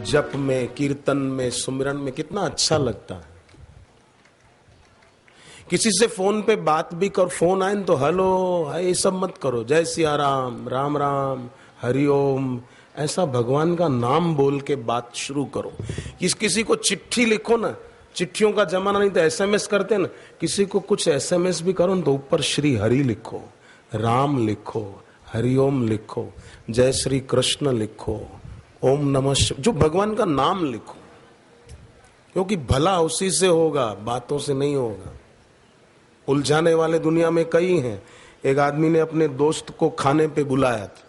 जप में, कीर्तन में, सुमिरन में कितना अच्छा लगता है। किसी से फोन पे बात भी कर, फोन आए तो हेलो हाय ये सब मत करो, जय सिया राम, राम राम, हरिओम, ऐसा भगवान का नाम बोल के बात शुरू करो। किसी को चिट्ठी लिखो ना, चिट्ठियों का जमाना नहीं तो एसएमएस करते ना, किसी को कुछ एसएमएस भी करो तो ऊपर श्री हरि लिखो, राम लिखो, हरिओम लिखो, जय श्री कृष्ण लिखो, ओम नमः शिवाय, जो भगवान का नाम लिखो, क्योंकि भला उसी से होगा, बातों से नहीं होगा। उलझाने वाले दुनिया में कई हैं। एक आदमी ने अपने दोस्त को खाने पे बुलाया था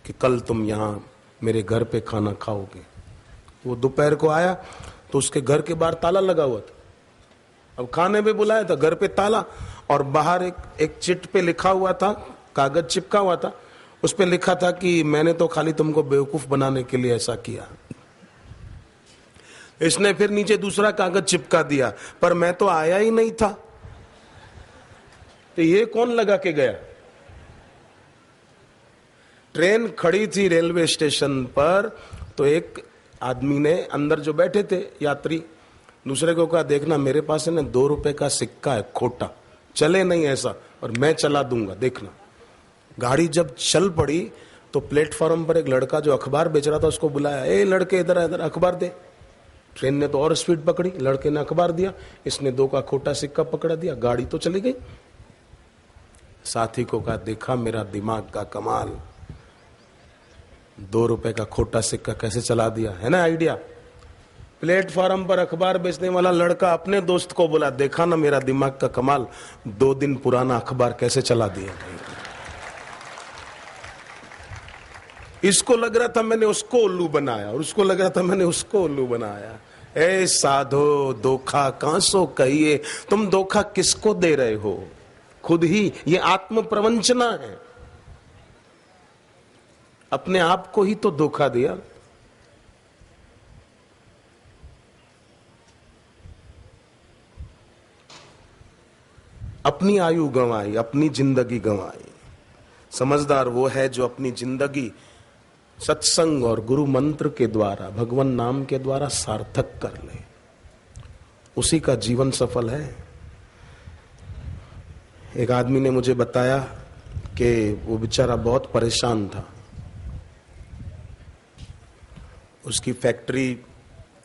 कि कल तुम यहां मेरे घर पे खाना खाओगे। वो दोपहर को आया तो उसके घर के बाहर ताला लगा हुआ था। अब खाने पे बुलाया था, घर पे ताला, और बाहर एक चिट पे लिखा हुआ था, कागज चिपका हुआ था, उस पे लिखा था कि मैंने तो खाली तुमको बेवकूफ बनाने के लिए ऐसा किया। इसने फिर नीचे दूसरा कागज चिपका दिया, पर मैं तो आया ही नहीं था। तो ये कौन लगा के गया? ट्रेन खड़ी थी रेलवे स्टेशन पर, तो एक आदमी ने, अंदर जो बैठे थे यात्री, दूसरे को कहा देखना मेरे पास है ना 2 रुपए का सिक्का है खोटा, चले नहीं ऐसा, और मैं चला दूंगा देखना। गाड़ी जब चल पड़ी तो प्लेटफॉर्म पर एक लड़का जो अखबार बेच रहा था उसको बुलाया, ए लड़के इधर इधर अखबार दे। ट्रेन ने तो और स्पीड पकड़ी, लड़के ने अखबार दिया, इसने 2 का खोटा सिक्का पकड़ा दिया, गाड़ी तो चली गई। साथी को कहा देखा मेरा दिमाग का कमाल, 2 रुपए का खोटा सिक्का कैसे चला दिया, है ना आइडिया। प्लेटफॉर्म पर अखबार बेचने वाला लड़का अपने दोस्त को बोला देखा ना मेरा दिमाग का कमाल, 2 दिन पुराना अखबार कैसे चला दिया। इसको लग रहा था मैंने उसको उल्लू बनाया, और उसको लग रहा था मैंने उसको उल्लू बनाया। ए साधो धोखा कहां सो कहिए, तुम धोखा किसको दे रहे हो? खुद ही। ये आत्म प्रवंचना है, अपने आप को ही तो धोखा दिया। अपनी आयु गंवाई, अपनी जिंदगी गंवाई। समझदार वो है जो अपनी जिंदगी सत्संग और गुरु मंत्र के द्वारा, भगवान नाम के द्वारा सार्थक कर ले, उसी का जीवन सफल है। एक आदमी ने मुझे बताया कि वो बेचारा बहुत परेशान था, उसकी फैक्ट्री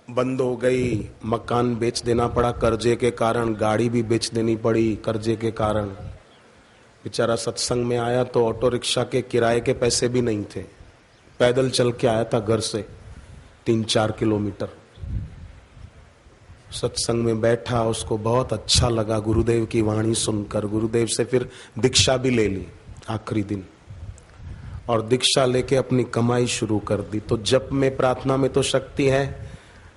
बंद हो गई, मकान बेच देना पड़ा कर्जे के कारण, गाड़ी भी बेच देनी पड़ी कर्जे के कारण। बेचारा सत्संग में आया तो ऑटो रिक्शा के किराए के पैसे भी नहीं थे, पैदल चल के आया था घर से 3-4 किलोमीटर। सत्संग में बैठा, उसको बहुत अच्छा लगा गुरुदेव की वाणी सुनकर। गुरुदेव से फिर दीक्षा भी ले ली आखिरी दिन, और दीक्षा लेके अपनी कमाई शुरू कर दी। तो जप में, प्रार्थना में तो शक्ति है।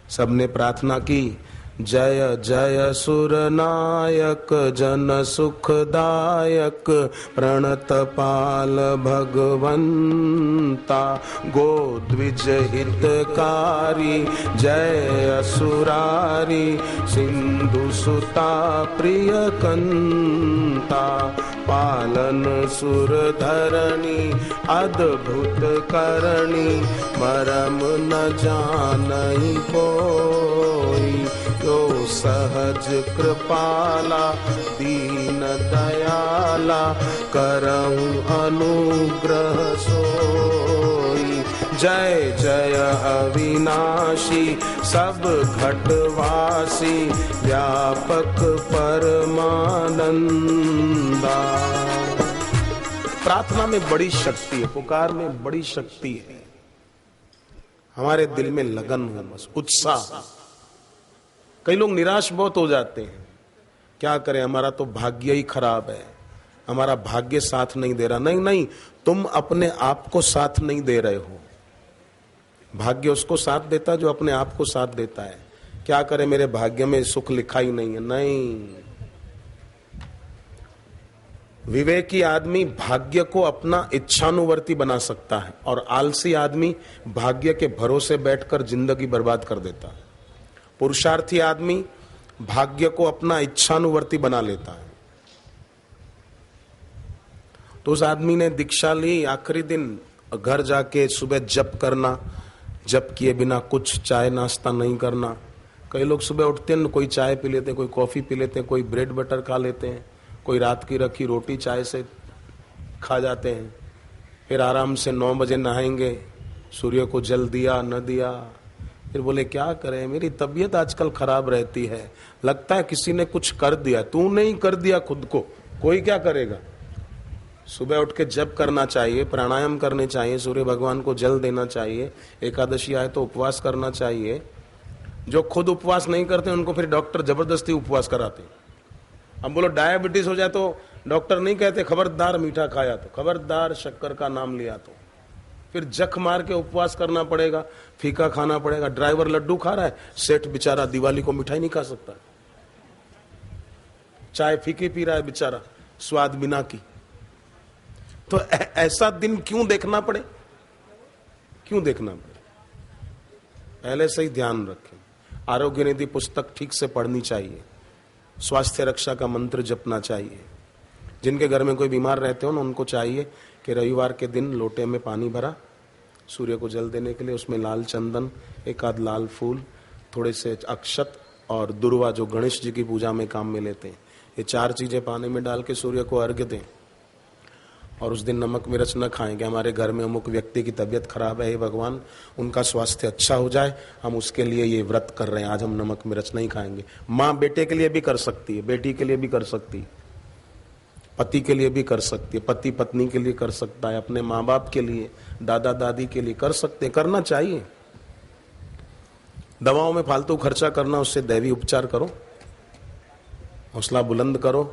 सबने प्रार्थना की, जय जय सुर नायक जन सुखदायक प्रणत पाल भगवंता, गो द्विज हितकारी जय असुरारी, सिंधु सुता प्रिय कंता, पालन सुर धरणी अद्भुत करणी, मरम न जानई कोई, जो सहज कृपाला दीन दयाला, करऊं अनुग्रह सोई। जय जय अविनाशी सब घटवासी, व्यापक परमानंदा। प्रार्थना में बड़ी शक्ति है, पुकार में बड़ी शक्ति है। हमारे दिल में लगन हो, बस उत्साह। कई लोग निराश बहुत हो जाते हैं, क्या करें हमारा तो भाग्य ही खराब है, हमारा भाग्य साथ नहीं दे रहा। नहीं नहीं, तुम अपने आप को साथ नहीं दे रहे हो, भाग्य उसको साथ देता है जो अपने आप को साथ देता है। क्या करें मेरे भाग्य में सुख लिखा ही नहीं है। नहीं, विवेकी आदमी भाग्य को अपना इच्छानुवर्ती बना सकता है, और आलसी आदमी भाग्य के भरोसे बैठकर जिंदगी बर्बाद कर देता है। पुरुषार्थी आदमी भाग्य को अपना इच्छानुवर्ती बना लेता है। तो उस आदमी ने दीक्षा ली, आखिरी दिन घर जाके सुबह जप करना, जप किए बिना कुछ चाय नाश्ता नहीं करना। कई लोग सुबह उठते हैं, कोई चाय पी लेते हैं, कोई कॉफ़ी पी लेते हैं, कोई ब्रेड बटर खा लेते हैं, कोई रात की रखी रोटी चाय से खा जाते हैं। फिर आराम से 9 बजे नहाएंगे, सूर्य को जल दिया न दिया, फिर बोले क्या करें, मेरी तबीयत आजकल खराब रहती है, लगता है किसी ने कुछ कर दिया। तू नहीं कर दिया खुद को, कोई क्या करेगा। सुबह उठ के जप करना चाहिए, प्राणायाम करने चाहिए, सूर्य भगवान को जल देना चाहिए, एकादशी आए तो उपवास करना चाहिए। जो खुद उपवास नहीं करते उनको फिर डॉक्टर जबरदस्ती उपवास कराते। अब बोलो डायबिटीज हो जाए तो डॉक्टर नहीं कहते खबरदार मीठा खाया तो, खबरदार शक्कर का नाम लिया तो, फिर जख मार के उपवास करना पड़ेगा, फीका खाना पड़ेगा। ड्राइवर लड्डू खा रहा है, सेठ बेचारा दिवाली को मिठाई नहीं खा सकता, चाय फीकी पी रहा है बेचारा, स्वाद बिना की। तो ऐसा दिन क्यों देखना पड़े, क्यों देखना पड़े। पहले से ही ध्यान रखें। आरोग्य निधि पुस्तक ठीक से पढ़नी चाहिए, स्वास्थ्य रक्षा का मंत्र जपना चाहिए। जिनके घर में कोई बीमार रहते हो ना, उनको चाहिए कि रविवार के दिन लोटे में पानी भरा, सूर्य को जल देने के लिए उसमें लाल चंदन, एक आध लाल फूल, थोड़े से अक्षत और दुर्वा जो गणेश जी की पूजा में काम में लेते हैं, ये 4 चीजें पानी में डाल के सूर्य को अर्घ्य दें। और उस दिन नमक मिर्च न खाएं कि हमारे घर में अमुक व्यक्ति की तबीयत खराब है, हे भगवान उनका स्वास्थ्य अच्छा हो जाए, हम उसके लिए ये व्रत कर रहे हैं, आज हम नमक मिर्च नहीं खाएंगे। माँ बेटे के लिए भी कर सकती है, बेटी के लिए भी कर सकती है, पति के लिए भी कर सकती है, पति पत्नी के लिए कर सकता है, अपने माँ बाप के लिए, दादा दादी के लिए कर सकते हैं, करना चाहिए। दवाओं में फालतू खर्चा करना, उससे दैवी उपचार करो, हौसला बुलंद करो,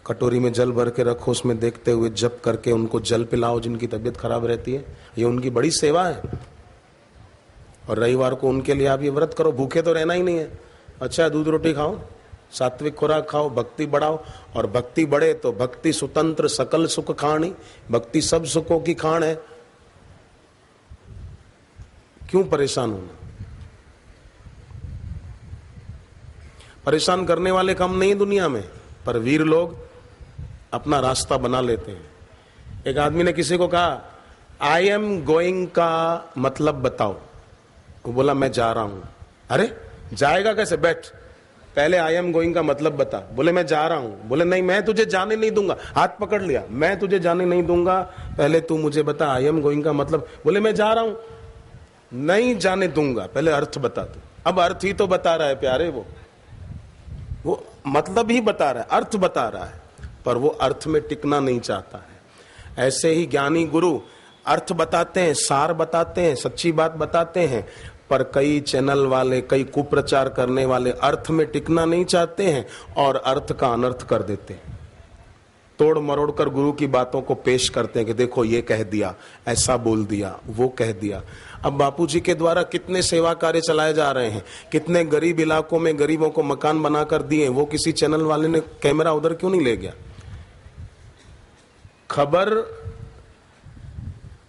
कटोरी में जल भर के रखो, उसमें देखते हुए जप करके उनको जल पिलाओ जिनकी तबीयत खराब रहती है, ये उनकी बड़ी सेवा है। और रविवार को उनके लिए आप ये व्रत करो, भूखे तो रहना ही नहीं है, अच्छा दूध रोटी खाओ, सात्विक खुराक खाओ, भक्ति बढ़ाओ। और भक्ति बढ़े तो भक्ति स्वतंत्र सकल सुख खाणी, भक्ति सब सुखों की खान है, क्यों परेशान होना। परेशान करने वाले कम नहीं दुनिया में, पर वीर लोग अपना रास्ता बना लेते हैं। एक आदमी ने किसी को कहा आई एम गोइंग का मतलब बताओ, वो बोला मैं जा रहा हूं। अरे जाएगा कैसे, बैठ, पहले आई एम गोइंग का मतलब बता। बोले मैं जा रहा हूं। बोले नहीं मैं तुझे जाने नहीं दूंगा, हाथ पकड़ लिया, मैं तुझे जाने नहीं दूंगा, पहले तू मुझे बता आई एम गोइंग का मतलब। बोले मैं जा रहा हूं, नहीं जाने दूंगा, पहले अर्थ बता तू। अब अर्थ ही तो बता रहा है प्यारे, वो मतलब ही बता रहा है, अर्थ बता रहा है, पर वो अर्थ में टिकना नहीं चाहता है। ऐसे ही ज्ञानी गुरु अर्थ बताते हैं, सार बताते हैं, सच्ची बात बताते हैं, पर कई चैनल वाले, कई कुप्रचार करने वाले अर्थ में टिकना नहीं चाहते हैं और अर्थ का अनर्थ कर देते हैं। तोड़ मरोड़ कर गुरु की बातों को पेश करते हैं कि देखो ये कह दिया, ऐसा बोल दिया, वो कह दिया। अब बापूजी के द्वारा कितने सेवा कार्य चलाए जा रहे हैं, कितने गरीब इलाकों में गरीबों को मकान बनाकर दिए, वो किसी चैनल वाले ने कैमरा उधर क्यों नहीं ले गया। खबर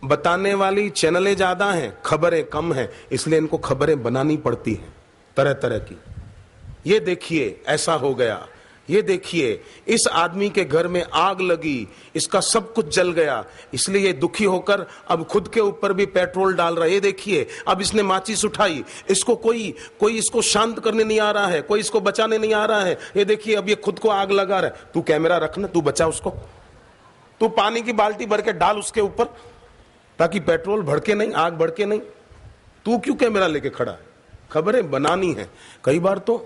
बताने वाली चैनलें ज्यादा हैं, खबरें कम हैं, इसलिए इनको खबरें बनानी पड़ती हैं तरह तरह की। ये देखिए ऐसा हो गया, ये देखिए इस आदमी के घर में आग लगी, इसका सब कुछ जल गया, इसलिए ये दुखी होकर अब खुद के ऊपर भी पेट्रोल डाल रहा है। ये देखिए अब इसने माचिस उठाई, इसको कोई इसको शांत करने नहीं आ रहा है, कोई इसको बचाने नहीं आ रहा है। ये देखिए अब ये खुद को आग लगा रहा है। तू कैमरा रखना, तू बचा उसको, तू पानी की बाल्टी भर के डाल उसके ऊपर ताकि पेट्रोल भड़के नहीं, आग भड़के नहीं। तू क्यों कैमरा लेके खड़ा है। खबरें बनानी है। कई बार तो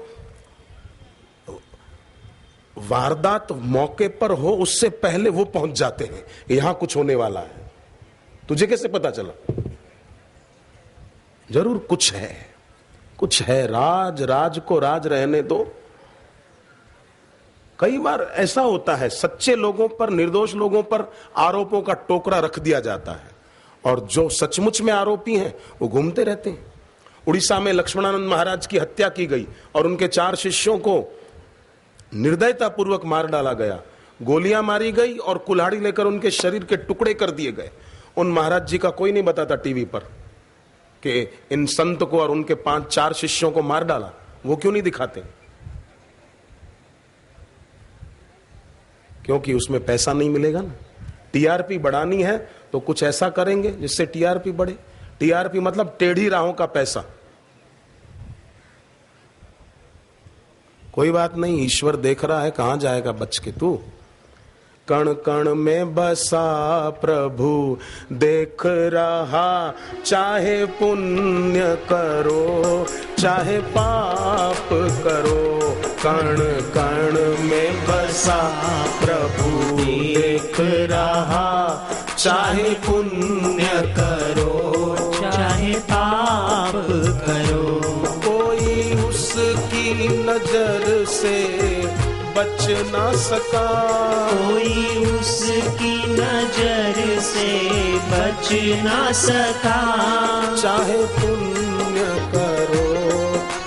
वारदात मौके पर हो उससे पहले वो पहुंच जाते हैं, यहां कुछ होने वाला है। तुझे कैसे पता चला। जरूर कुछ है, कुछ है। राज को राज रहने दो। कई बार ऐसा होता है, सच्चे लोगों पर, निर्दोष लोगों पर आरोपों का टोकरा रख दिया जाता है और जो सचमुच में आरोपी हैं वो घूमते रहते हैं। उड़ीसा में लक्ष्मणानंद महाराज की हत्या की गई और उनके 4 शिष्यों को निर्दयता पूर्वक मार डाला गया, गोलियां मारी गई और कुल्हाड़ी लेकर उनके शरीर के टुकड़े कर दिए गए। उन महाराज जी का कोई नहीं बताता टीवी पर कि इन संत को और उनके 5-4 शिष्यों को मार डाला। वो क्यों नहीं दिखाते? क्योंकि उसमें पैसा नहीं मिलेगा ना। टीआरपी बढ़ानी है तो कुछ ऐसा करेंगे जिससे टीआरपी बढ़े। टीआरपी मतलब टेढ़ी राहों का पैसा। कोई बात नहीं, ईश्वर देख रहा है, कहां जाएगा बच के तू। कण कण में बसा प्रभु देख रहा, चाहे पुण्य करो चाहे पाप करो। कण कण में बसा प्रभु देख रहा, चाहे पुण्य करो चाहे पाप करो। कोई उसकी नजर से बच ना सका, कोई उसकी नजर से बच ना सका। चाहे पुण्य करो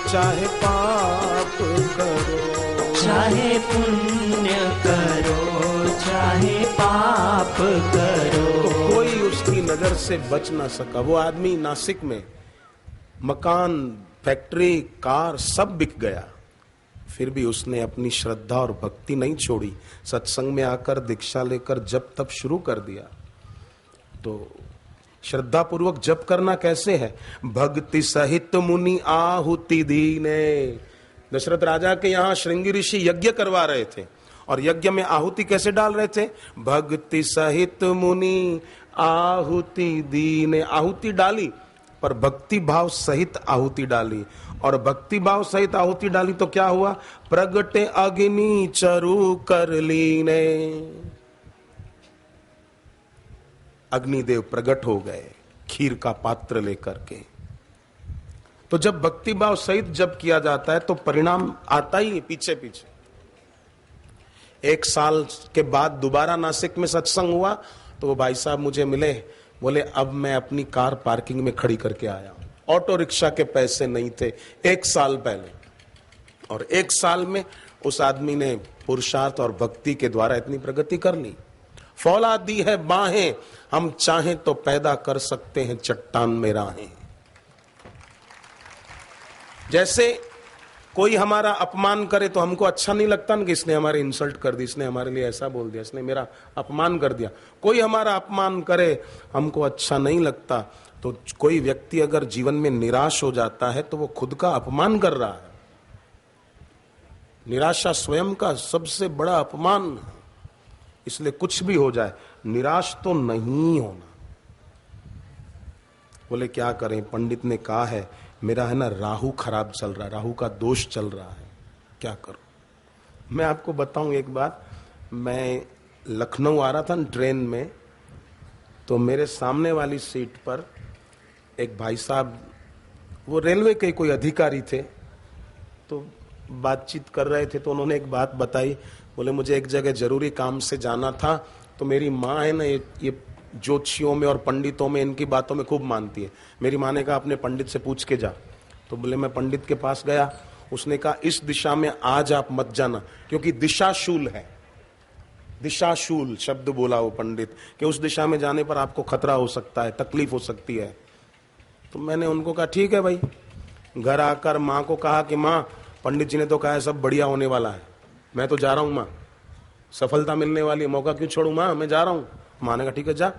चाहे पाप करो, चाहे पुण्य करो चाहे पाप करो। तो कोई उसकी नजर से बच ना सका। वो आदमी नासिक में मकान, फैक्ट्री, कार सब बिक गया, फिर भी उसने अपनी श्रद्धा और भक्ति नहीं छोड़ी। सत्संग में आकर दीक्षा लेकर जप तप शुरू कर दिया। तो श्रद्धा पूर्वक जप करना कैसे है? भक्ति सहित मुनि आहुति दीने। दशरथ राजा के यहाँ श्रृंगी ऋषि यज्ञ करवा रहे थे, और यज्ञ में आहुति कैसे डाल रहे थे? भक्ति सहित मुनि आहुति दीने। आहुति डाली पर भक्ति भाव सहित आहुति डाली, और भक्ति भाव सहित आहुति डाली तो क्या हुआ? प्रगटे अग्नि चरु कर लीने। अग्निदेव प्रकट हो गए खीर का पात्र लेकर के। तो जब भक्ति भाव सहित जब किया जाता है तो परिणाम आता ही है पीछे पीछे। 1 साल के बाद दोबारा नासिक में सत्संग हुआ तो वो भाई साहब मुझे मिले, बोले अब मैं अपनी कार पार्किंग में खड़ी करके आया। ऑटो रिक्शा के पैसे नहीं थे 1 साल पहले, और 1 साल में उस आदमी ने पुरुषार्थ और भक्ति के द्वारा इतनी प्रगति कर ली। फौलाद दी है बाहें, हम चाहें तो पैदा कर सकते हैं चट्टान में राहें। जैसे कोई हमारा अपमान करे तो हमको अच्छा नहीं लगता ना कि इसने हमारे इंसल्ट कर दी, इसने हमारे लिए ऐसा बोल दिया, इसने मेरा अपमान कर दिया। कोई हमारा अपमान करे हमको अच्छा नहीं लगता। तो कोई व्यक्ति अगर जीवन में निराश हो जाता है तो वो खुद का अपमान कर रहा है। निराशा स्वयं का सबसे बड़ा अपमान। इसलिए कुछ भी हो जाए निराश तो नहीं होना। बोले क्या करें, पंडित ने कहा है मेरा है ना राहु खराब चल रहा है, राहु का दोष चल रहा है, क्या करूं? मैं आपको बताऊं एक बात, मैं लखनऊ आ रहा था ट्रेन में, तो मेरे सामने वाली सीट पर एक भाई साहब, वो रेलवे के कोई अधिकारी थे, तो बातचीत कर रहे थे। तो उन्होंने एक बात बताई, बोले मुझे एक जगह जरूरी काम से जाना था, तो मेरी माँ है ना ये ज्योतिषियों में और पंडितों में इनकी बातों में खूब मानती है। मेरी माँ ने कहा अपने पंडित से पूछ के जा। तो बोले मैं पंडित के पास गया, उसने कहा इस दिशा में आज आप मत जाना क्योंकि दिशाशूल है। दिशाशूल शब्द बोला वो पंडित कि उस दिशा में जाने पर आपको खतरा हो सकता है, तकलीफ हो सकती है। तो मैंने उनको कहा ठीक है भाई। घर आकर माँ को कहा कि माँ पंडित जी ने तो कहा है सब बढ़िया होने वाला है, मैं तो जा रहा हूँ माँ, सफलता मिलने वाली है, मौका क्यों छोड़ू माँ, मैं जा रहा हूँ। माँ ने कहा ठीक है जा।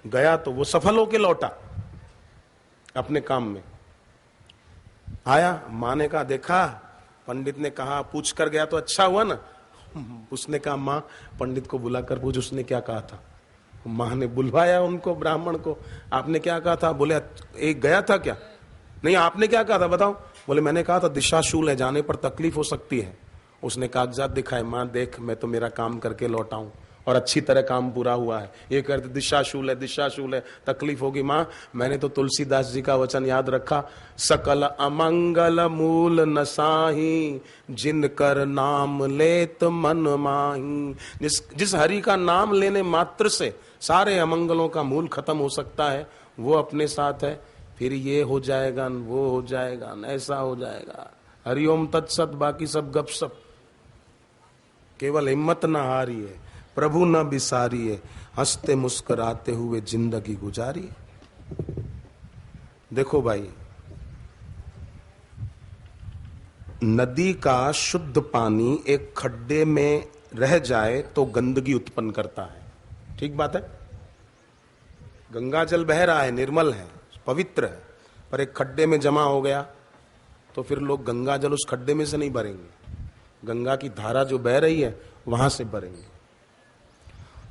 गया तो वो सफल होके लौटा अपने काम में। आया, माँ ने कहा देखा पंडित ने कहा, पूछ कर गया तो अच्छा हुआ ना। उसने कहा माँ पंडित को बुलाकर पूछ उसने क्या कहा था। माँ ने बुलवाया उनको, ब्राह्मण को, आपने क्या कहा था? बोले एक गया था क्या? नहीं आपने क्या कहा था बताओ। बोले मैंने कहा था दिशाशूल है, जाने पर तकलीफ हो सकती है। उसने कागजात दिखाए, माँ देख मैं तो मेरा काम करके लौटा हूं और अच्छी तरह काम पूरा हुआ है। ये कहते दिशाशूल है, तकलीफ होगी। माँ मैंने तो तुलसीदास जी का वचन याद रखा, सकल अमंगल मूल नसाही जिन कर नाम लेत मन माही। जिस हरि का नाम लेने मात्र से सारे अमंगलों का मूल खत्म हो सकता है, वो अपने साथ है। फिर ये हो जाएगा, वो हो जाएगा, ऐसा हो जाएगा। हरिओम तत्सत, बाकी सब गपशप। केवल हिम्मत न हारिए, प्रभु न बिसारिए, हंसते मुस्कुराते हुए जिंदगी गुजारिए। देखो भाई, नदी का शुद्ध पानी एक खड्डे में रह जाए तो गंदगी उत्पन्न करता है, ठीक बात है। गंगा जल बह रहा है, निर्मल है, पवित्र है, पर एक खड्डे में जमा हो गया तो फिर लोग गंगा जल उस खड्डे में से नहीं भरेंगे, गंगा की धारा जो बह रही है वहां से भरेंगे।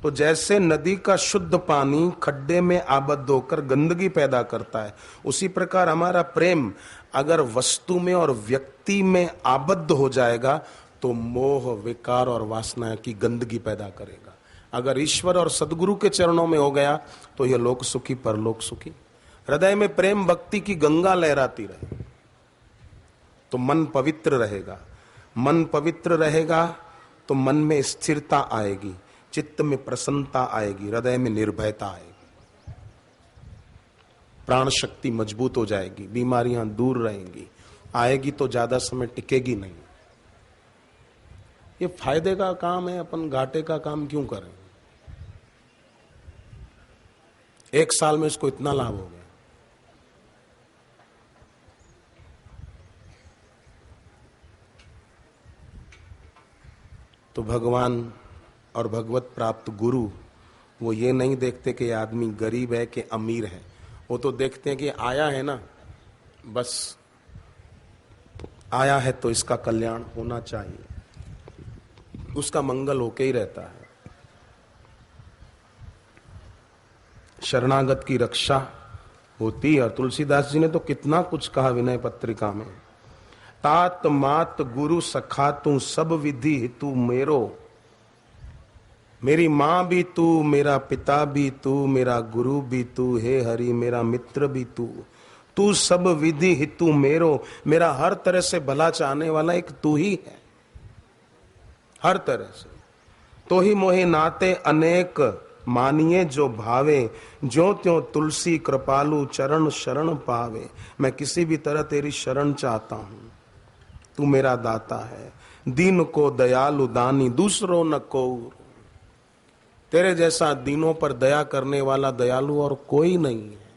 तो जैसे नदी का शुद्ध पानी खड्डे में आबद्ध होकर गंदगी पैदा करता है, उसी प्रकार हमारा प्रेम अगर वस्तु में और व्यक्ति में आबद्ध हो जाएगा तो मोह, विकार और वासना की गंदगी पैदा करेगा। अगर ईश्वर और सदगुरु के चरणों में हो गया तो यह लोक सुखी परलोक सुखी। हृदय में प्रेम भक्ति की गंगा लहराती रहे तो मन पवित्र रहेगा। मन पवित्र रहेगा तो मन में स्थिरता आएगी, चित्त में प्रसन्नता आएगी, हृदय में निर्भयता आएगी, प्राण शक्ति मजबूत हो जाएगी, बीमारियां दूर रहेंगी, आएगी तो ज्यादा समय टिकेगी नहीं। ये फायदे का काम है, अपन घाटे का काम क्यों करें? एक साल में इसको इतना लाभ हो गया। तो भगवान और भगवत प्राप्त गुरु वो ये नहीं देखते कि आदमी गरीब है कि अमीर है, वो तो देखते हैं कि आया है ना, बस आया है तो इसका कल्याण होना चाहिए, उसका मंगल होके ही रहता है। शरणागत की रक्षा होती है। और तुलसीदास जी ने तो कितना कुछ कहा विनय पत्रिका में, तात मात गुरु सखा तू सब विधि तू मेरो, मेरी माँ भी तू, मेरा पिता भी तू, मेरा गुरु भी तू, हे हरि मेरा मित्र भी तू, तू सब विधि हितु मेरो, मेरा हर तरह से भला चाहने वाला एक तू ही है, हर तरह से। तो ही मोहे नाते अनेक मानिए जो भावे, ज्यों त्यों तुलसी कृपालु चरण शरण पावे। मैं किसी भी तरह तेरी शरण चाहता हूं, तू मेरा दाता है, दीन को दयालु दानी दूसरो न को। तेरे जैसा दीनों पर दया करने वाला दयालु और कोई नहीं है,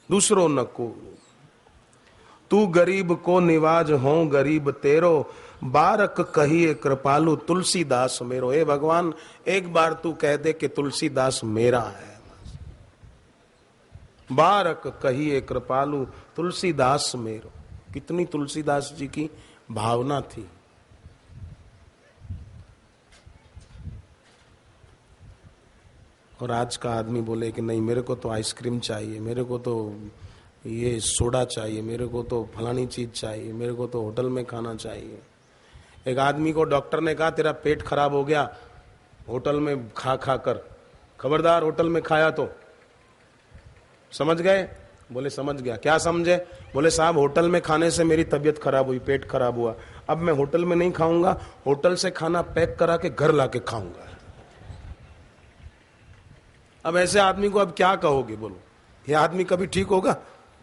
दूसरो न को। तू गरीब को निवाज हो गरीब तेरो, बारक कहिए कृपालु तुलसीदास मेरो। हे भगवान, एक बार तू कह दे कि तुलसीदास मेरा है, बारक कहिए कृपालु तुलसीदास मेरो। कितनी तुलसीदास जी की भावना थी। और आज का आदमी बोले कि नहीं मेरे को तो आइसक्रीम चाहिए, मेरे को तो ये सोडा चाहिए, मेरे को तो फलानी चीज चाहिए, मेरे को तो होटल में खाना चाहिए। एक आदमी को डॉक्टर ने कहा तेरा पेट खराब हो गया होटल में खा खा कर, खबरदार होटल में खाया तो। समझ गए? बोले समझ गया। क्या समझे? बोले साहब होटल में खाने से मेरी तबीयत खराब हुई, पेट खराब हुआ, अब मैं होटल में नहीं खाऊंगा, होटल से खाना पैक करा के घर लाके खाऊंगा। अब ऐसे आदमी को अब क्या कहोगे? बोलो, ये आदमी कभी ठीक होगा?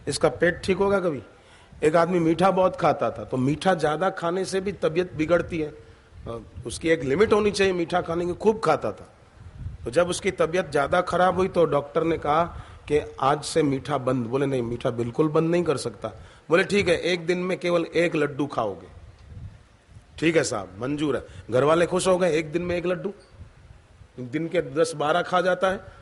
इसका पेट ठीक होगा कभी? एक आदमी मीठा बहुत खाता था, तो मीठा ज्यादा खाने से भी तबीयत बिगड़ती है, उसकी एक लिमिट होनी चाहिए मीठा खाने की। खूब खाता था, तो जब उसकी तबीयत ज्यादा खराब हुई तो डॉक्टर ने कहा कि आज से मीठा बंद। बोले नहीं, मीठा बिल्कुल बंद नहीं कर सकता। बोले ठीक है, एक दिन में केवल एक लड्डू खाओगे। ठीक है साहब, मंजूर है। घर वाले खुश हो गए, एक दिन में एक लड्डू। दिन के 10-12 खा जाता है,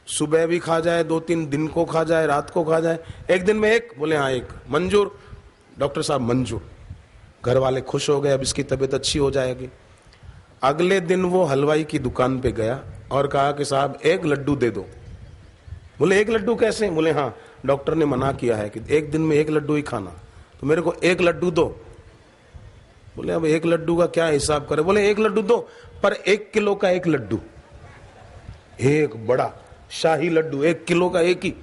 सुबह भी खा जाए, 2-3 दिन को खा जाए, रात को खा जाए, एक दिन में एक। बोले हाँ एक, मंजूर डॉक्टर साहब, मंजूर। घर वाले खुश हो गए, अब इसकी तबीयत अच्छी हो जाएगी। अगले दिन वो हलवाई की दुकान पे गया और कहा कि साहब एक लड्डू दे दो। बोले एक लड्डू कैसे? बोले हाँ, डॉक्टर ने मना किया है कि एक दिन में एक लड्डू ही खाना, तो मेरे को एक लड्डू दो। बोले अब एक लड्डू का क्या हिसाब करे? बोले एक लड्डू दो, पर 1 किलो का एक लड्डू, एक बड़ा शाही लड्डू, 1 किलो का एक ही।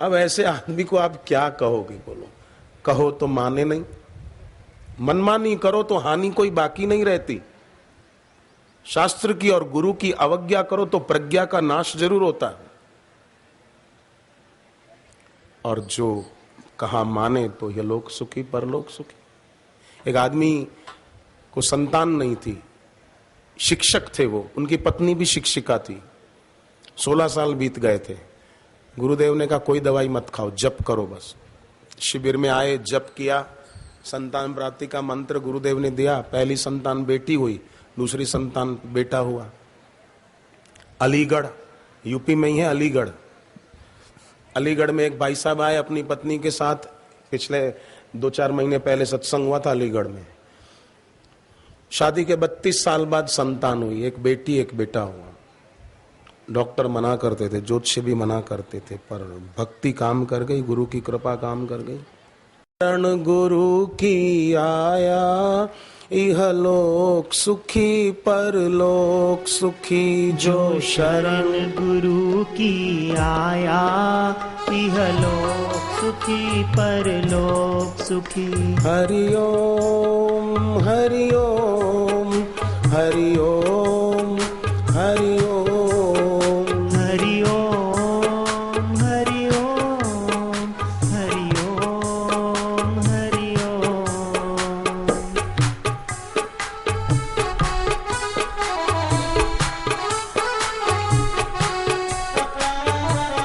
अब ऐसे आदमी को आप क्या कहोगे? बोलो, कहो तो माने नहीं, मनमानी करो तो हानि कोई बाकी नहीं रहती। शास्त्र की और गुरु की अवज्ञा करो तो प्रज्ञा का नाश जरूर होता है। और जो कहा माने तो ये लोक सुखी परलोक सुखी। एक आदमी को संतान नहीं थी, शिक्षक थे वो, उनकी पत्नी भी शिक्षिका थी। 16 साल बीत गए थे। गुरुदेव ने कहा कोई दवाई मत खाओ, जप करो बस। शिविर में आए, जप किया, संतान प्राप्ति का मंत्र गुरुदेव ने दिया। पहली संतान बेटी हुई, दूसरी संतान बेटा हुआ। अलीगढ़, यूपी में ही है अलीगढ़, अलीगढ़ में एक भाई साहब आए अपनी पत्नी के साथ, पिछले 2-4 महीने पहले सत्संग हुआ था अलीगढ़ में। शादी के 32 साल बाद संतान हुई, एक बेटी एक बेटा हुआ। डॉक्टर मना करते थे, ज्योतिषी भी मना करते थे, पर भक्ति काम कर गई, गुरु की कृपा काम कर गई। शरण गुरु की आया, इहलोक सुखी परलोक सुखी। जो शरण गुरु की आया, इहलोक सुखी परलोक सुखी। हरि ओम हरि ओम हरि ओम हरि ओम हरि ओम हरि ओम हरि ओम हरि ओम।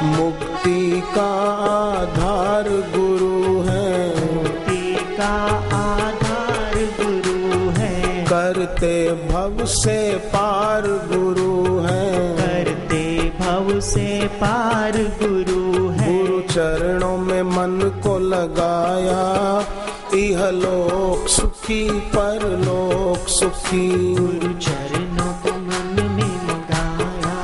मुक्ति का आधार गुरु है, मुक्ति का आधार गुरु है। करते भव से पार गुरु है, करते भव से पार गुरु है। गुरु चरणों में मन को लगाया, इहलोक सुखी परलोक सुखी। गुरु चरणों को मन में लगाया,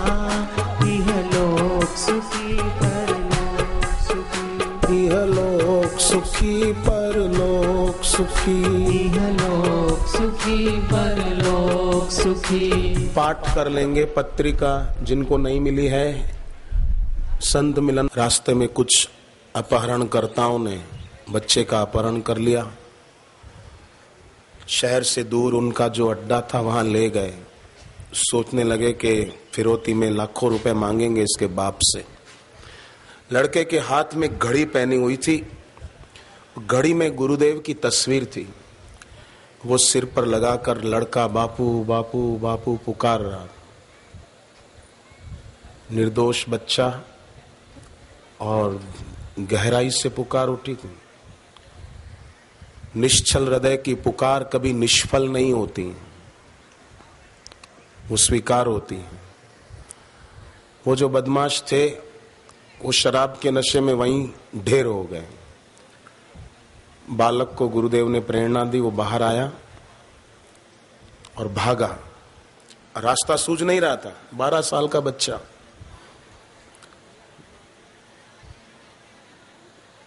इहलोक सुखी परलोक सुखी। इहलोक सुखी परलोक सुखी। इहलोक सुखी परलोक सुखी। पाठ कर लेंगे पत्रिका, जिनको नहीं मिली है। संत मिलन रास्ते में कुछ अपहरणकर्ताओं ने बच्चे का अपहरण कर लिया, शहर से दूर उनका जो अड्डा था वहां ले गए। सोचने लगे कि फिरौती में लाखों रुपए मांगेंगे इसके बाप से। लड़के के हाथ में घड़ी पहनी हुई थी, घड़ी में गुरुदेव की तस्वीर थी। वो सिर पर लगाकर लड़का बापू बापू बापू पुकार रहा। निर्दोष बच्चा, और गहराई से पुकार उठी। निश्चल हृदय की पुकार कभी निष्फल नहीं होती, वो स्वीकार होती है। वो जो बदमाश थे वो शराब के नशे में वहीं ढेर हो गए। बालक को गुरुदेव ने प्रेरणा दी, वो बाहर आया और भागा। रास्ता सूझ नहीं रहा था, 12 साल का बच्चा।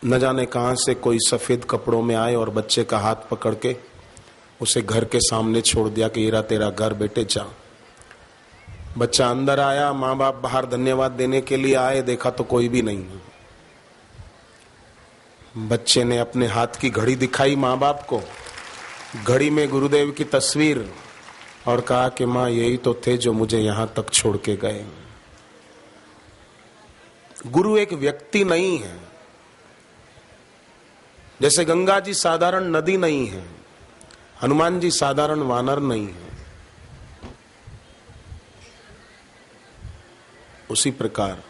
न जाने कहां से कोई सफेद कपड़ों में आए और बच्चे का हाथ पकड़ के उसे घर के सामने छोड़ दिया कि ये तेरा घर, बेटे जा। बच्चा अंदर आया, माँ बाप बाहर धन्यवाद देने के लिए आए, देखा तो कोई भी नहीं। बच्चे ने अपने हाथ की घड़ी दिखाई माँ बाप को, घड़ी में गुरुदेव की तस्वीर, और कहा कि माँ यही तो थे जो मुझे यहां तक छोड़ के गए। गुरु एक व्यक्ति नहीं है, जैसे गंगा जी साधारण नदी नहीं है, हनुमान जी साधारण वानर नहीं है। उसी प्रकार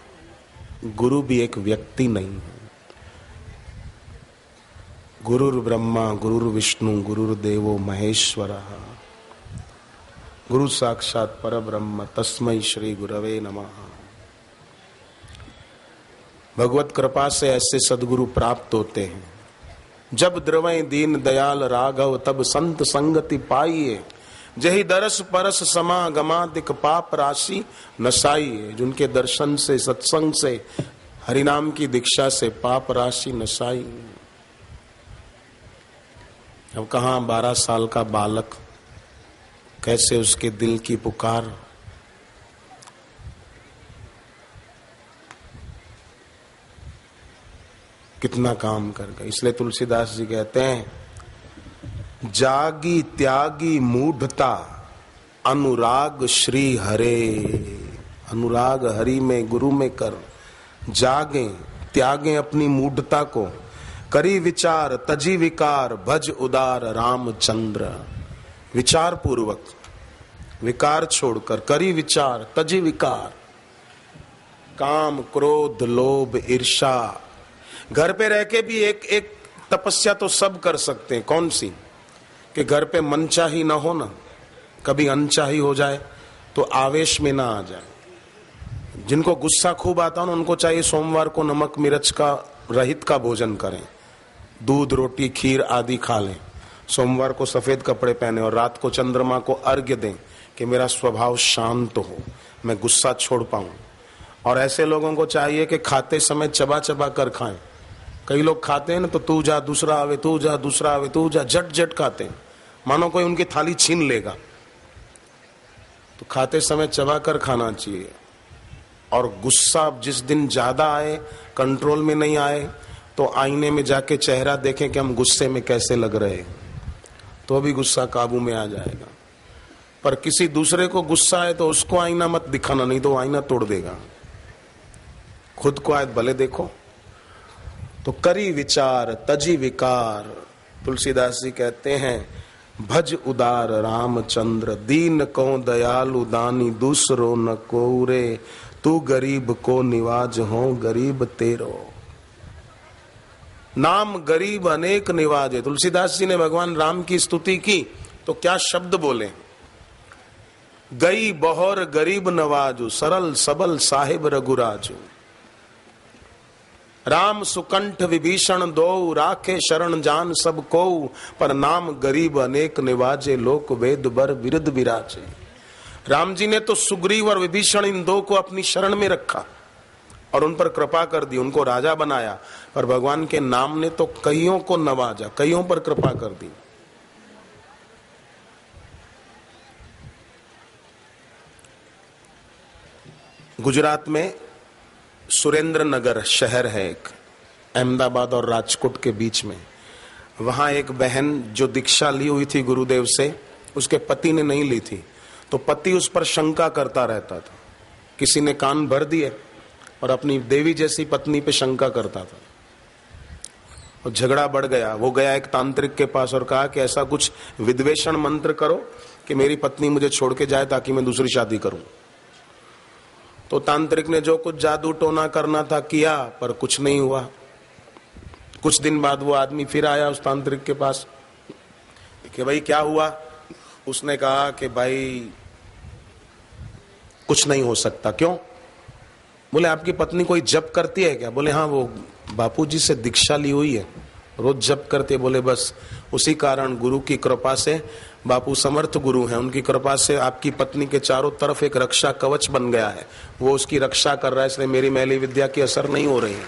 गुरु भी एक व्यक्ति नहीं है। गुरुर् ब्रह्मा गुरुर्विष्णु गुरुर्देवो महेश्वरः, गुरु साक्षात परब्रह्म तस्मै श्री गुरवे नमः। भगवत कृपा से ऐसे सद्गुरु प्राप्त होते हैं। जब द्रवै दीन दयाल राघव, तब संत संगति पाइए। जही दरस परस समागमादिक पाप राशि नसाइए। जिनके दर्शन से, सत्संग से, हरिनाम की दीक्षा से पाप राशि नसाई। अब कहाँ 12 साल का बालक, कैसे उसके दिल की पुकार। कितना काम कर गए। इसलिए तुलसीदास जी कहते हैं, जागी त्यागी मूढ़ता अनुराग श्री हरे। अनुराग हरि में, गुरु में कर। जागे, त्यागे अपनी मूढ़ता को, करी विचार तजी विकार, भज उदार रामचंद्र। विचार पूर्वक, विकार छोड़कर, करी विचार तजी विकार। काम क्रोध लोभ ईर्षा। घर पे रह के भी एक एक तपस्या तो सब कर सकते हैं। कौन सी? कि घर पे मनचाही ना हो ना, कभी अनचाही हो जाए तो आवेश में ना आ जाए। जिनको गुस्सा खूब आता है उनको चाहिए सोमवार को नमक मिर्च का रहित का भोजन करें, दूध रोटी खीर आदि खा लें, सोमवार को सफेद कपड़े पहने और रात को चंद्रमा को अर्घ्य दें कि मेरा स्वभाव शांत हो, मैं गुस्सा छोड़ पाऊं। और ऐसे लोगों को चाहिए कि खाते समय चबा चबा कर खाएं। कई लोग खाते हैं ना तो तू जा दूसरा आवे, तू जा दूसरा आवे, तू जा, झट झट खाते हैं, मानो कोई उनकी थाली छीन लेगा। तो खाते समय चबा कर खाना चाहिए। और गुस्सा जिस दिन ज्यादा आए, कंट्रोल में नहीं आए, तो आईने में जाके चेहरा देखें कि हम गुस्से में कैसे लग रहे हैं, तो अभी गुस्सा काबू में आ जाएगा। पर किसी दूसरे को गुस्सा आए तो उसको आईना मत दिखाना, नहीं तो आईना तोड़ देगा। खुद को आयत भले देखो। तो करी विचार तजी विकार, तुलसीदास जी कहते हैं भज उदार रामचंद्र, दीन को दयालु दानी, दूसरो न को रे, तू गरीब को निवाज हो गरीब तेरो। नाम गरीब अनेक निवाजे। तुलसीदास जी ने भगवान राम की स्तुति की तो क्या शब्द बोले, गई बहोर गरीब नवाजू, सरल सबल साहिब रघुराजू। राम सुकंठ विभीषण दो, राखे शरण जान सब को, पर नाम गरीब अनेक निवाजे, लोक वेद बर विरुद्ध विराजे। राम जी ने तो सुग्रीव और विभीषण इन दो को अपनी शरण में रखा और उन पर कृपा कर दी, उनको राजा बनाया। पर भगवान के नाम ने तो कईयों को नवाजा, कईयों पर कृपा कर दी। गुजरात में सुरेंद्र नगर शहर है एक, अहमदाबाद और राजकोट के बीच में। वहां एक बहन जो दीक्षा ली हुई थी गुरुदेव से, उसके पति ने नहीं ली थी, तो पति उस पर शंका करता रहता था। किसी ने कान भर दिए और अपनी देवी जैसी पत्नी पे शंका करता था और झगड़ा बढ़ गया। वो गया एक तांत्रिक के पास और कहा कि ऐसा कुछ विद्वेषण मंत्र करो कि मेरी पत्नी मुझे छोड़ के जाए ताकि मैं दूसरी शादी करूं। तो तांत्रिक ने जो कुछ जादू टोना करना था किया, पर कुछ नहीं हुआ। कुछ दिन बाद वो आदमी फिर आया उस तांत्रिक के पास कि भाई क्या हुआ। उसने कहा कि भाई कुछ नहीं हो सकता। क्यों? बोले आपकी पत्नी कोई जप करती है क्या? बोले हाँ, वो बापूजी से दीक्षा ली हुई है, रोज जप करते। बोले बस उसी कारण गुरु की कृपा से, बापू समर्थ गुरु हैं, उनकी कृपा से आपकी पत्नी के चारों तरफ एक रक्षा कवच बन गया है, वो उसकी रक्षा कर रहा है, इसलिए मेरी मैली विद्या की असर नहीं हो रही है।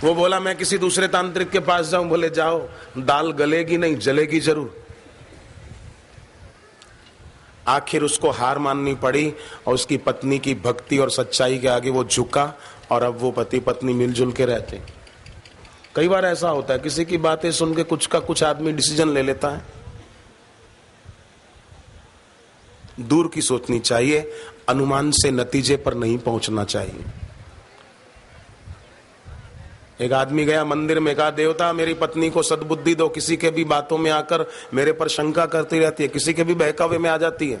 वो बोला मैं किसी दूसरे तांत्रिक के पास जाऊं। बोले जाओ, दाल गलेगी नहीं, जलेगी जरूर। आखिर उसको हार माननी पड़ी और उसकी पत्नी की भक्ति और सच्चाई के आगे वो झुका और अब वो पति पत्नी मिलजुल के रहते। कई बार ऐसा होता है, किसी की बातें सुन के कुछ का कुछ आदमी डिसीजन ले लेता है। दूर की सोचनी चाहिए, अनुमान से नतीजे पर नहीं पहुंचना चाहिए। एक आदमी गया मंदिर में, कहा देवता मेरी पत्नी को सद्बुद्धि दो, किसी के भी बातों में आकर मेरे पर शंका करती रहती है, किसी के भी बहकावे में आ जाती है।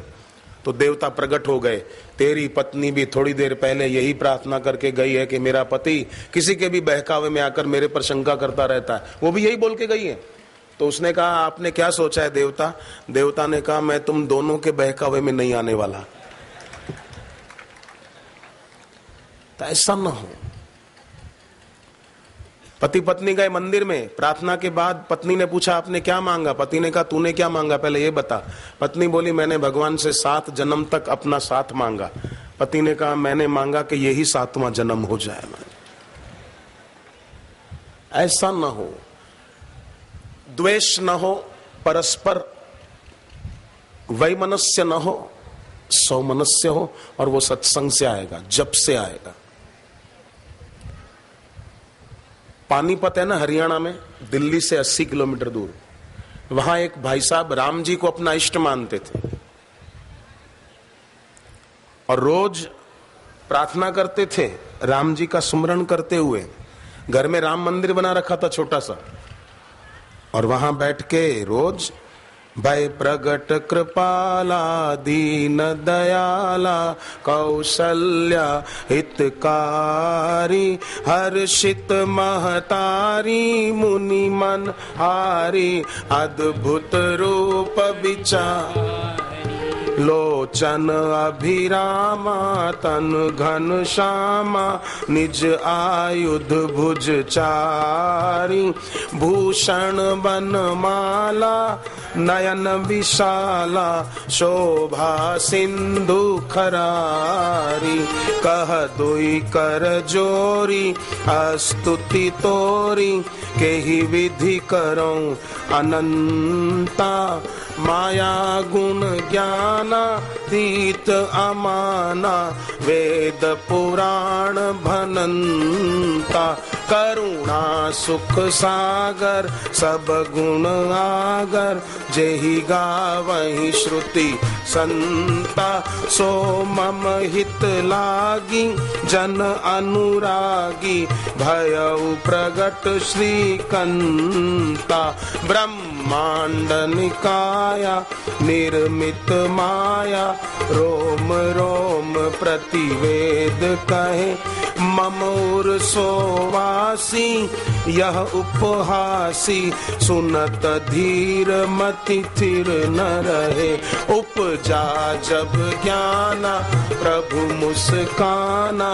तो देवता प्रकट हो गए, तेरी पत्नी भी थोड़ी देर पहले यही प्रार्थना करके गई है कि मेरा पति किसी के भी बहकावे में आकर मेरे पर शंका करता रहता है, वो भी यही बोल के गई है। तो उसने कहा आपने क्या सोचा है देवता? देवता ने कहा मैं तुम दोनों के बहकावे में नहीं आने वाला। तो ऐसा ना हो। पति पत्नी गए मंदिर में, प्रार्थना के बाद पत्नी ने पूछा आपने क्या मांगा? पति ने कहा तूने क्या मांगा पहले ये बता। पत्नी बोली मैंने भगवान से 7 जन्म तक अपना साथ मांगा। पति ने कहा मैंने मांगा कि यही 7वां जन्म हो जाए। ऐसा ना हो, द्वेष न हो, परस्पर वैमनस्य न हो, सौमनस्य हो। और वो सत्संग से आएगा, जप से आएगा। पानीपत है ना हरियाणा में, दिल्ली से 80 किलोमीटर दूर, वहां एक भाई साहब राम जी को अपना इष्ट मानते थे और रोज प्रार्थना करते थे राम जी का सुमरण करते हुए। घर में राम मंदिर बना रखा था छोटा सा, और वहां बैठ के रोज भय प्रगट कृपाला दीन दयाला कौशल्या हितकारी हर्षित महतारी मुनि मन हारी अद्भुत रूप विचार। लोचन अभिरामा तन घन श्यामा निज आयुध भुज चारी भूषण बनमाला नयन विशाला शोभा सिंधु खरारी कह दुई कर जोरी स्तुति तोरी केहि विधि करो अनंता माया गुण ज्ञाना तीत अमाना वेद पुराण भनंता करुणा सुख सागर सब गुण आगर जेहि गावहि श्रुति संता सो मम हित लागी जन अनुरागी भयउ प्रगट श्रीकंता ब्रह्मांड निकाया निर्मित माया रोम रोम प्रतिवेद कहे ममोर सोवासी यह उपहासी सुनत धीर मति थिर न रहे उपजा जब ज्ञाना प्रभु मुस्काना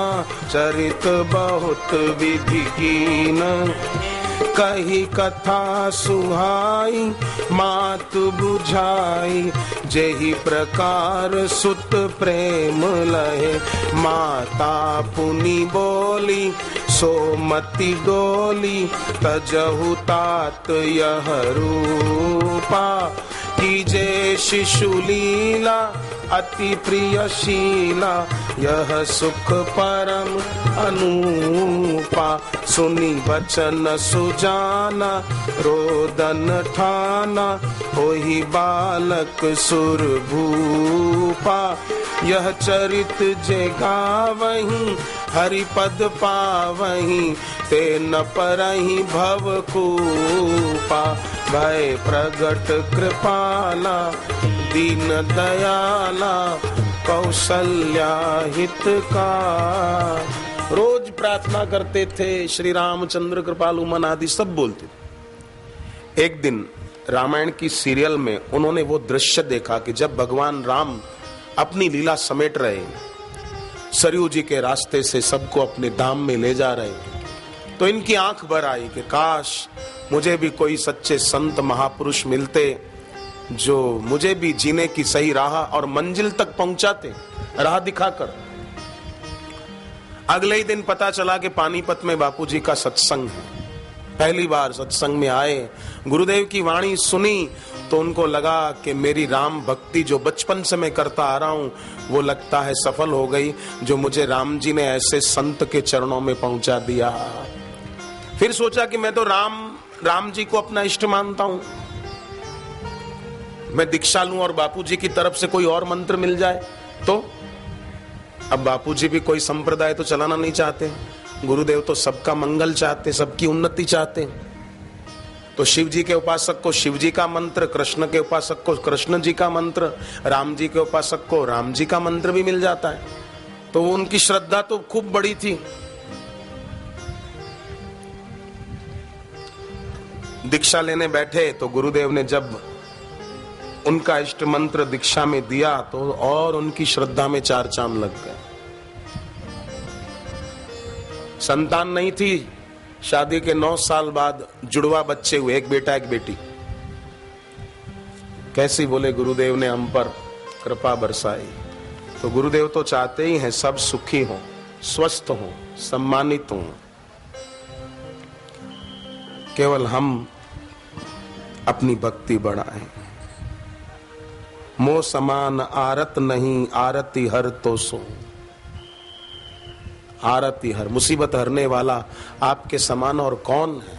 चरित बहुत विधि कीन कही कथा सुहाई मात बुझाई जेहि प्रकार सुत प्रेम लहे माता पुनि बोली सोमति डोली तजहु तात यह रूपा कीजे शिशु लीला अति प्रियशीला यह सुख परम अनूपा सुनी वचन सुजाना रोदन ठाना होई बालक सुर भूपा यह चरित जे गावहीं हरि पद पावहीं ते न परहीं भव कूपा भय प्रगट कृपाला दीन दयाला कौशल्या हित का। रोज प्रार्थना करते थे श्री रामचंद्र कृपालु मन आदि सब बोलते थे। एक दिन रामायण की सीरियल में उन्होंने वो दृश्य देखा कि जब भगवान राम अपनी लीला समेट रहे सरयू जी के रास्ते से सबको अपने धाम में ले जा रहे तो इनकी आंख भर आई कि काश मुझे भी कोई सच्चे संत महापुरुष मिलते जो मुझे भी जीने की सही राह और मंजिल तक पहुंचाते राह दिखाकर। अगले ही दिन पता चला कि पानीपत में बापूजी का सत्संग है। पहली बार सत्संग में आए, गुरुदेव की वाणी सुनी तो उनको लगा कि मेरी राम भक्ति जो बचपन से मैं करता आ रहा हूं वो लगता है सफल हो गई, जो मुझे राम जी ने ऐसे संत के चरणों में पहुंचा दिया। फिर सोचा कि मैं तो राम जी को अपना इष्ट मानता हूं, मैं दीक्षा लूं और बापूजी की तरफ से कोई और मंत्र मिल जाए तो। अब बापूजी भी कोई संप्रदाय तो चलाना नहीं चाहते, गुरुदेव तो सबका मंगल चाहते, सबकी उन्नति चाहते। तो शिव जी के उपासक को शिव जी का मंत्र, कृष्ण के उपासक को कृष्ण जी का मंत्र, राम जी के उपासक को राम जी का मंत्र भी मिल जाता है। तो उनकी श्रद्धा तो खूब बड़ी थी। दीक्षा लेने बैठे तो गुरुदेव ने जब उनका इष्ट मंत्र दीक्षा में दिया तो और उनकी श्रद्धा में चार चांद लग गए। संतान नहीं थी, शादी के 9 साल बाद जुड़वा बच्चे हुए, एक बेटा एक बेटी। कैसी बोले गुरुदेव ने हम पर कृपा बरसाई। तो गुरुदेव तो चाहते ही हैं सब सुखी हों, स्वस्थ हों, सम्मानित हों। केवल हम अपनी भक्ति बढ़ाएं। मोह समान आरत नहीं, आरती हर तो सो। आरती हर, मुसीबत हरने वाला आपके समान और कौन है।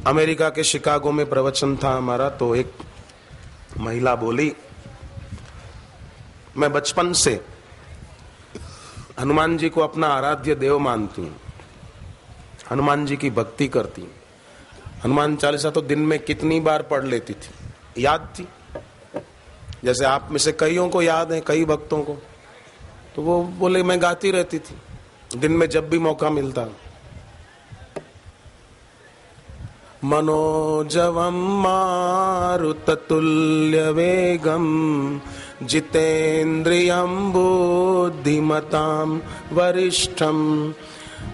अमेरिका के शिकागो में प्रवचन था हमारा, तो एक महिला बोली, मैं बचपन से हनुमान जी को अपना आराध्य देव मानती हूं, हनुमान जी की भक्ति करती हूं। हनुमान चालीसा तो दिन में कितनी बार पढ़ लेती थी, याद थी। जैसे आप में से कईयों को याद है, कई भक्तों को। तो वो बोले मैं गाती रहती थी दिन में जब भी मौका मिलता। मनोजवं मारुततुल्यवेगं जितेन्द्रियं बुद्धिमतां वरिष्ठं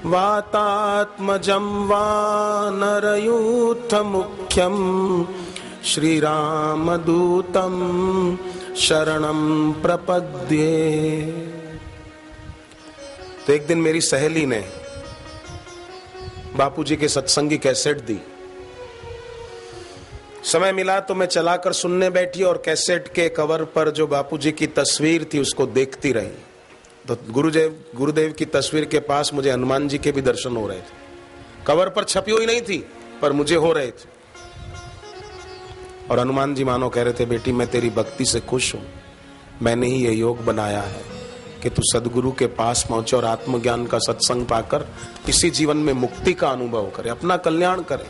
वातात्मजं वानरयूथमुख्यं श्रीरामदूतं शरणं प्रपद्ये। तो एक दिन मेरी सहेली ने बापूजी के सत्संग की कैसेट दी। समय मिला तो मैं चलाकर सुनने बैठी और कैसेट के कवर पर जो बापूजी की तस्वीर थी उसको देखती रही। तो गुरुदेव की तस्वीर के पास मुझे हनुमान जी के भी दर्शन हो रहे थे। कवर पर छपी हुई नहीं थी पर मुझे हो रहे थे। और हनुमान जी मानो कह रहे थे, बेटी मैं तेरी भक्ति से खुश हूं, मैंने ही ये योग बनाया है कि तू सदगुरु के पास पहुंचे और आत्मज्ञान का सत्संग पाकर इसी जीवन में मुक्ति का अनुभव करे, अपना कल्याण करे।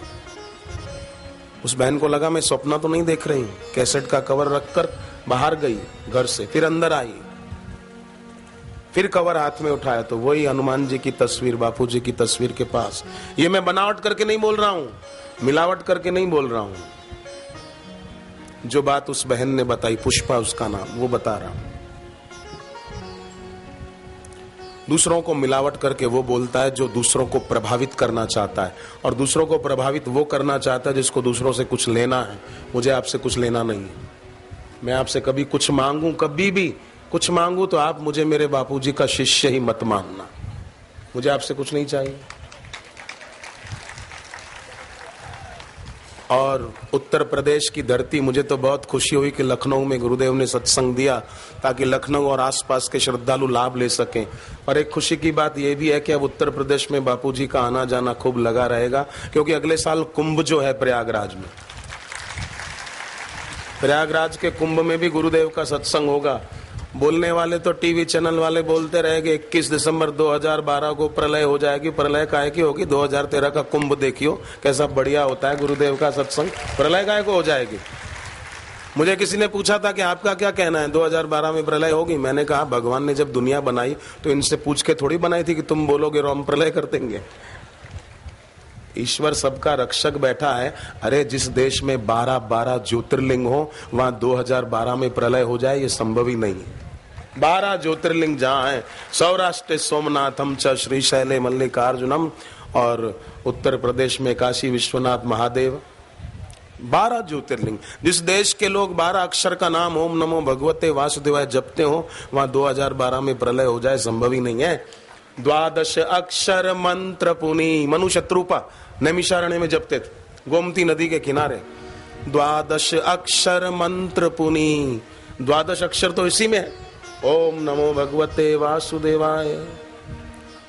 उस बहन को लगा मैं सपना तो नहीं देख रही हूं। कैसेट का कवर रखकर बाहर गई घर से, फिर अंदर आई, फिर कवर हाथ में उठाया तो वही हनुमान जी की तस्वीर, बापूजी की तस्वीर के पास। ये मैं बनावट करके नहीं बोल रहा हूं, मिलावट करके नहीं बोल रहा हूं। जो बात उस बहन ने बताई, पुष्पा उसका नाम, वो बता रहा हूं। दूसरों को मिलावट करके वो बोलता है जो दूसरों को प्रभावित करना चाहता है, और दूसरों को प्रभावित वो करना चाहता है जिसको दूसरों से कुछ लेना है। मुझे आपसे कुछ लेना नहीं है। मैं आपसे कभी कुछ मांगूं, कभी भी कुछ मांगूं तो आप मुझे मेरे बापूजी का शिष्य ही मत मानना। मुझे आपसे कुछ नहीं चाहिए। और उत्तर प्रदेश की धरती, मुझे तो बहुत खुशी हुई कि लखनऊ में गुरुदेव ने सत्संग दिया ताकि लखनऊ और आसपास के श्रद्धालु लाभ ले सकें। और एक खुशी की बात यह भी है कि अब उत्तर प्रदेश में बापूजी का आना जाना खूब लगा रहेगा, क्योंकि अगले साल कुंभ जो है प्रयागराज में, प्रयागराज के कुंभ में भी गुरुदेव का सत्संग होगा। बोलने वाले तो टीवी चैनल वाले बोलते रहेंगे 21 दिसंबर 2012 को प्रलय हो जाएगी। प्रलय काहे की होगी? 2013 का कुंभ देखियो कैसा बढ़िया होता है गुरुदेव का सत्संग। प्रलय काहे को हो जाएगी? मुझे किसी ने पूछा था कि आपका क्या कहना है, 2012 में प्रलय होगी? मैंने कहा भगवान ने जब दुनिया बनाई तो इनसे पूछ के थोड़ी बनाई थी कि तुम बोलोगे और हम प्रलय कर देंगे। ईश्वर सबका रक्षक बैठा है। अरे जिस देश में 12 ज्योतिर्लिंग हो वहां 2012 में प्रलय हो जाए, ये संभव ही नहीं है। 12 ज्योतिर्लिंग जहां है, सौराष्ट्र सोमनाथम च श्रीशैले मल्लिकार्जुनम, और उत्तर प्रदेश में काशी विश्वनाथ महादेव, 12 ज्योतिर्लिंग। जिस देश के लोग 12 अक्षर का नाम ओम नमो भगवते वासुदेवाय जपते हो, वहां 2012 में प्रलय हो जाए संभव ही नहीं है। 12 अक्षर मंत्र पुनी, मनु शत्रुपा नैमिषारण्य में जपते थे, गोमती नदी के किनारे। 12 अक्षर मंत्र पुनी, 12 अक्षर तो इसी में है, ओम नमो भगवते वासुदेवाय।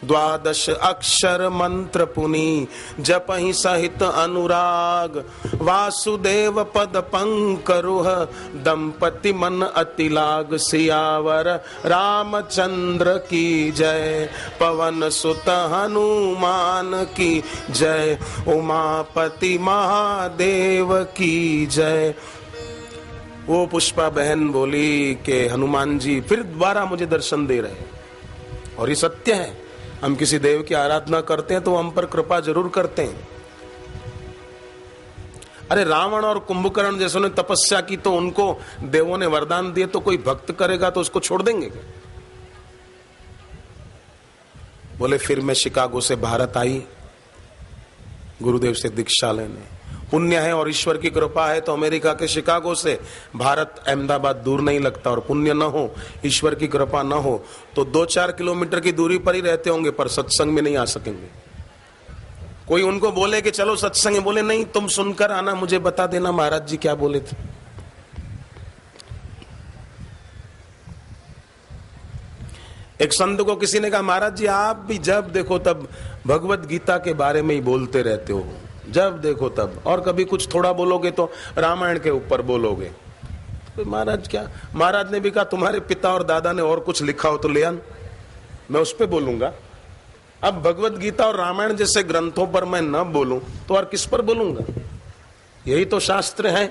12 अक्षर मंत्र पुनी, जपहि सहित अनुराग, वासुदेव पद पंकरुह, दंपति मन अति लाग। सियावर रामचंद्र की जय, पवन सुत हनुमान की जय, उमापति महादेव की जय। वो पुष्पा बहन बोली कि हनुमान जी फिर दोबारा मुझे दर्शन दे रहे हैं। और ये सत्य है, हम किसी देव की आराधना करते हैं तो हम पर कृपा जरूर करते हैं। अरे रावण और कुंभकर्ण जैसों ने तपस्या की तो उनको देवों ने वरदान दिए, तो कोई भक्त करेगा तो उसको छोड़ देंगे क्या? बोले फिर मैं शिकागो से भारत आई गुरुदेव से दीक्षा लेने। पुण्य है और ईश्वर की कृपा है तो अमेरिका के शिकागो से भारत अहमदाबाद दूर नहीं लगता। और पुण्य न हो, ईश्वर की कृपा न हो तो 2-4 किलोमीटर की दूरी पर ही रहते होंगे, पर सत्संग में नहीं आ सकेंगे। कोई उनको बोले कि चलो सत्संग, बोले नहीं तुम सुनकर आना, मुझे बता देना महाराज जी क्या बोले थे। एक संत को किसी ने कहा महाराज जी आप भी जब देखो तब भगवत गीता के बारे में ही बोलते रहते हो, जब देखो तब, और कभी कुछ थोड़ा बोलोगे तो रामायण के ऊपर बोलोगे। तो महाराज क्या, महाराज ने भी कहा तुम्हारे पिता और दादा ने और कुछ लिखा हो तो ले आन, मैं उस पे बोलूंगा। अब भगवत गीता और रामायण जैसे ग्रंथों पर मैं न बोलूं तो और किस पर बोलूंगा? यही तो शास्त्र है,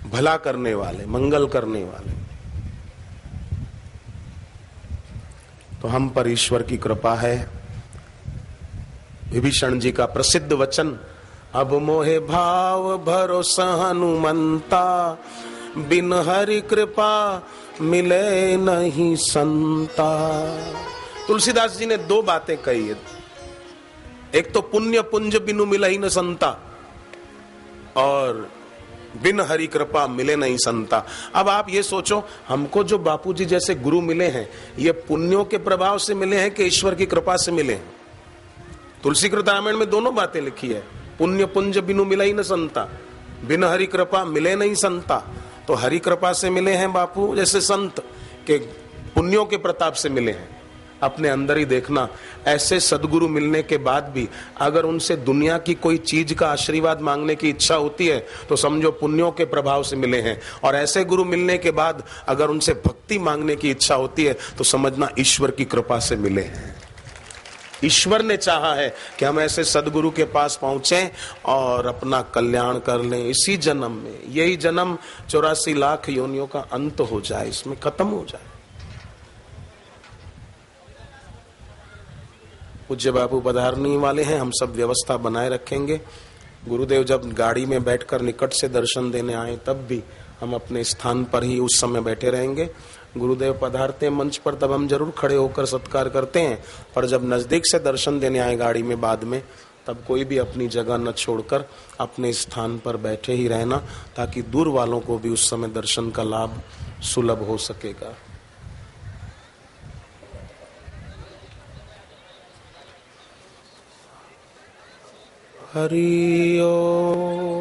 भला करने वाले, मंगल करने वाले। तो हम पर ईश्वर की कृपा है। विभीषण जी का प्रसिद्ध वचन अब मोहे भाव भरोसा हनुमंता, बिन हरि कृपा मिले नहीं संता। तुलसीदास जी ने दो बातें कही है, एक तो पुण्य पुंज बिनु मिले ही न संता, और बिन हरि कृपा मिले नहीं संता। अब आप ये सोचो, हमको जो बापूजी जैसे गुरु मिले हैं, ये पुण्यों के प्रभाव से मिले हैं कि ईश्वर की कृपा से मिले हैं? तुलसीकृत रामायण में दोनों बातें लिखी है, पुण्य पुंज बिनु मिले ही न संता, बिन हरि कृपा मिले नहीं संता। तो हरि कृपा से मिले हैं बापू जैसे संत, के पुण्यों के प्रताप से मिले हैं। अपने अंदर ही देखना, ऐसे सदगुरु मिलने के बाद भी अगर उनसे दुनिया की कोई चीज का आशीर्वाद मांगने की इच्छा होती है तो समझो पुण्यों के प्रभाव से मिले हैं, और ऐसे गुरु मिलने के बाद अगर उनसे भक्ति मांगने की इच्छा होती है तो समझना ईश्वर की कृपा से मिले हैं। ईश्वर ने चाहा है कि हम ऐसे सदगुरु के पास पहुंचे और अपना कल्याण कर लें इसी जन्म में। यही जन्म 84 लाख योनियों का अंत हो जाए, इसमें खत्म हो जाए। पूज्य बापू पधारने वाले हैं, हम सब व्यवस्था बनाए रखेंगे। गुरुदेव जब गाड़ी में बैठकर निकट से दर्शन देने आए तब भी हम अपने स्थान पर ही उस समय बैठे रहेंगे। गुरुदेव पधारते हैं मंच पर तब हम जरूर खड़े होकर सत्कार करते हैं, पर जब नजदीक से दर्शन देने आए गाड़ी में बाद में, तब कोई भी अपनी जगह न छोड़कर अपने स्थान पर बैठे ही रहना, ताकि दूर वालों को भी उस समय दर्शन का लाभ सुलभ हो सकेगा। हरि ओम।